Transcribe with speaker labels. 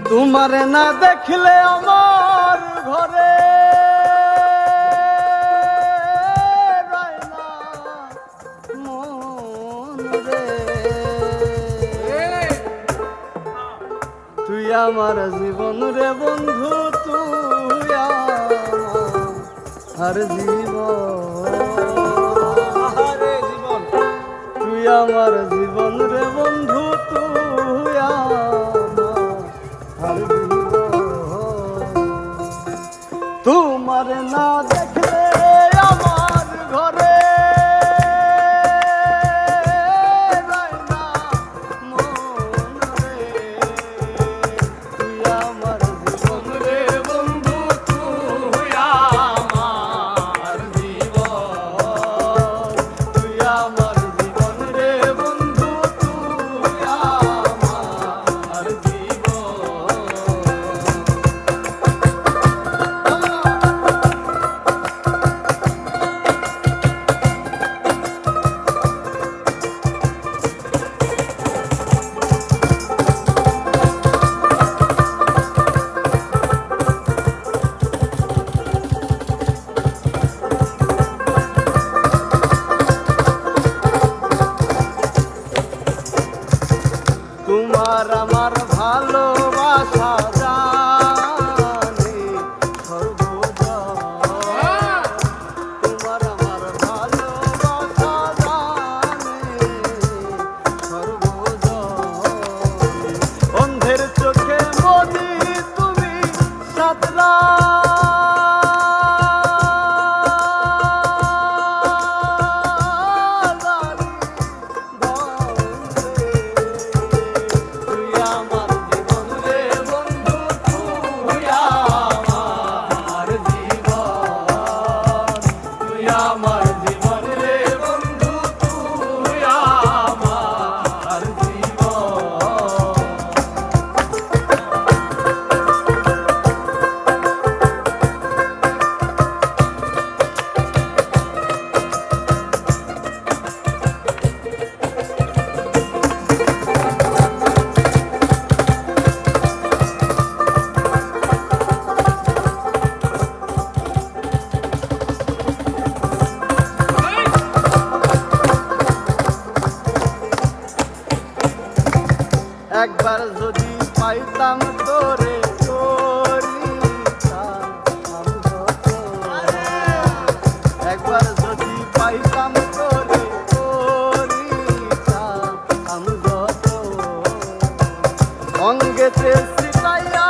Speaker 1: তোমারে না দেখলে আমার ঘরে রয় না মন রে। তুই আমার জীবন রে বন্ধু, তুই আমার জীবন, তুই আমার জীবন রে বন্ধু, তুই আমার জীবন। তোমার না দেখলে আমার ঘরে রয় না মন রে। তুই আমার জীবন রে বন্ধু, তুই আমার জীবন, তুই আমার জীবন রে বন্ধু, তুই আমার জীবন। তোমার আমার ভালোবাসা জানে সর্বজন, তোমার আমার ভালোবাসা জানে সর্বজন। অন্ধের চোখে মনি তুমি সাতরা আমার জীবন রে বন্ধু, তুই আমার জীবন। একবার যদি পাইতাম তোরে একবার যদি পাইতাম তোরে অঙ্গেতে সিতাইয়া